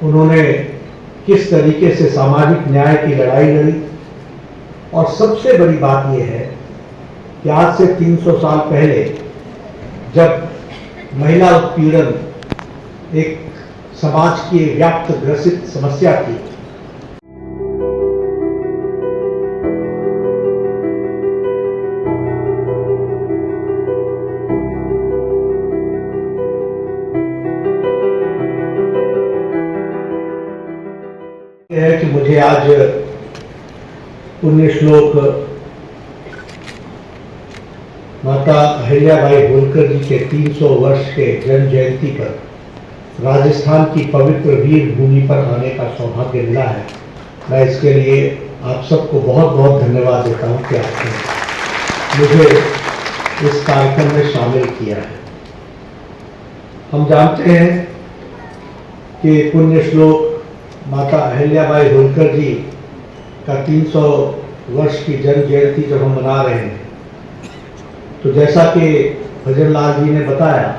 उन्होंने किस तरीके से सामाजिक न्याय की लड़ाई लड़ी। और सबसे बड़ी बात यह है कि आज से 300 साल पहले जब महिला उत्पीड़न एक समाज की व्याप्त ग्रसित समस्या थी, है कि मुझे आज पुण्य श्लोक माता अहिल्याबाई होलकर जी के 300 वर्ष के जन्म जयंती पर राजस्थान की पवित्र वीर भूमि पर आने का सौभाग्य मिला है। मैं इसके लिए आप सबको बहुत बहुत धन्यवाद देता हूं कि आपने मुझे इस कार्यक्रम में शामिल किया है। हम जानते हैं कि पुण्य श्लोक माता अहिल्याबाई होलकर जी का 300 वर्ष की जन्म जयंती जब हम मना रहे हैं, तो जैसा कि भजन लाल जी ने बताया,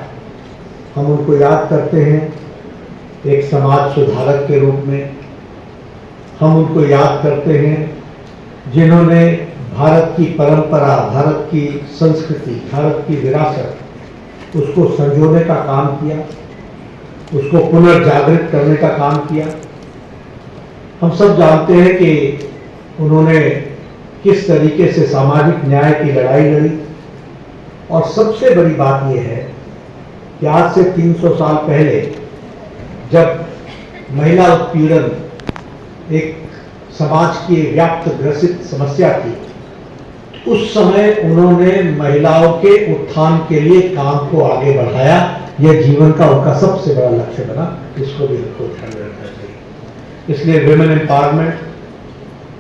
हम उनको याद करते हैं एक समाज सुधारक के रूप में। हम उनको याद करते हैं जिन्होंने भारत की परंपरा, भारत की संस्कृति, भारत की विरासत उसको संजोने का काम किया, उसको पुनर्जागृत करने का काम किया। हम सब जानते हैं कि उन्होंने किस तरीके से सामाजिक न्याय की लड़ाई लड़ी। और सबसे बड़ी बात यह है कि आज से 300 साल पहले जब महिला उत्पीड़न एक समाज की व्याप्त ग्रसित समस्या थी, उस समय उन्होंने महिलाओं के उत्थान के लिए काम को आगे बढ़ाया। यह जीवन का उनका सबसे बड़ा लक्ष्य बना। इसको भी हमको ध्यान में रखना चाहिए। इसलिए विमेन एम्पावरमेंट,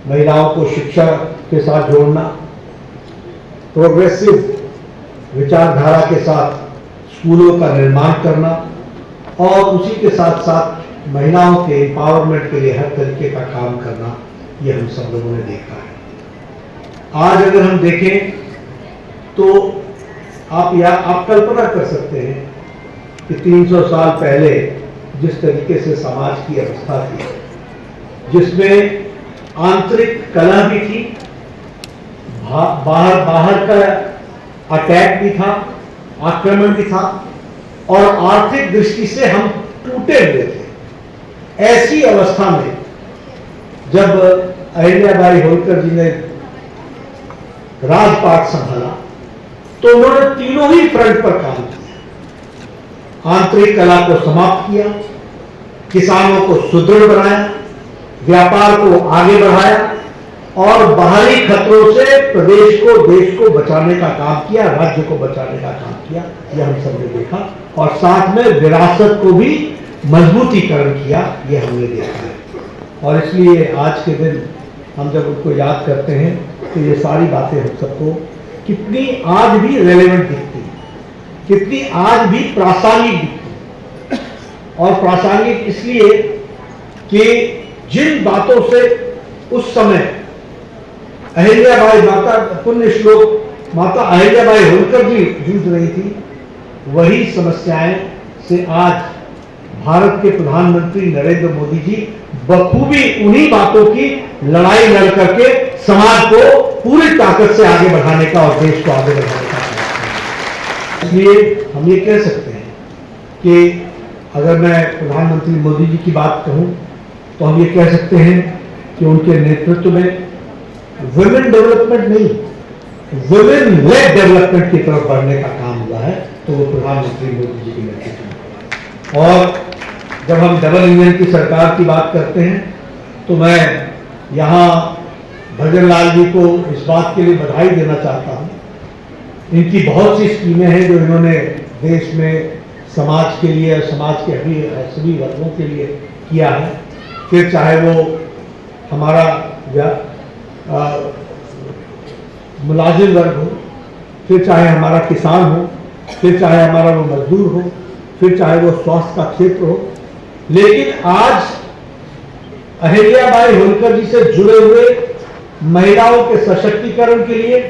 महिलाओं को शिक्षा के साथ जोड़ना, प्रोग्रेसिव विचारधारा के साथ स्कूलों का निर्माण करना और उसी के साथ साथ महिलाओं के एम्पावरमेंट के लिए हर तरीके का काम करना, ये हम सब लोगों ने देखा है। आज अगर हम देखें तो आप कल्पना कर सकते हैं कि 300 साल पहले जिस तरीके से समाज की अवस्था थी, जिसमें आंतरिक कलह भी थी, बाहर का अटैक भी था, आक्रमण भी था, और आर्थिक दृष्टि से हम टूटे हुए थे। ऐसी अवस्था में जब अहिल्याबाई होलकर जी ने राजपाट संभाला, तो उन्होंने तीनों ही फ्रंट पर काम किया। आंतरिक कलह को समाप्त किया, किसानों को सुदृढ़ बनाया, व्यापार को आगे बढ़ाया और बाहरी खतरों से प्रदेश को, देश को बचाने का काम किया, राज्य को बचाने का काम किया। यह हम सबने देखा। और साथ में विरासत को भी मजबूतीकरण किया, यह हमने देखा है। और इसलिए आज के दिन हम जब उनको याद करते हैं तो ये सारी बातें हम सबको कितनी आज भी रेलेवेंट दिखती, कितनी आज भी प्रासंगिक दिखती। और प्रासंगिक इसलिए कि जिन बातों से उस समय अहिल्याबाई माता, पुण्य श्लोक माता अहिल्याबाई होलकर जी जूझ रही थी, वही समस्याएं से आज भारत के प्रधानमंत्री नरेंद्र मोदी जी बखूबी उन्हीं बातों की लड़ाई लड़ करके समाज को पूरी ताकत से आगे बढ़ाने का और देश को आगे बढ़ाने का काम। इसलिए हम ये कह सकते हैं कि अगर मैं प्रधानमंत्री मोदी जी की बात कहूं तो हम ये कह सकते हैं कि उनके नेतृत्व में वुमेन डेवलपमेंट नहीं, वुमेन लेड डेवलपमेंट की तरफ बढ़ने का काम हुआ है, तो वो प्रधानमंत्री मोदी जी के नेतृत्व में। और जब हम डबल इंजन की सरकार की बात करते हैं तो मैं यहाँ भजन लाल जी को इस बात के लिए बधाई देना चाहता हूँ। इनकी बहुत सी स्कीमें हैं जो इन्होंने देश में समाज के लिए, समाज के सभी वर्गों के लिए किया है। फिर चाहे वो हमारा मुलाजिम वर्ग हो, फिर चाहे हमारा किसान हो, फिर चाहे हमारा वो मजदूर हो, फिर चाहे वो स्वास्थ्य का क्षेत्र हो। लेकिन आज अहिल्याबाई होलकर जी से जुड़े हुए महिलाओं के सशक्तिकरण के लिए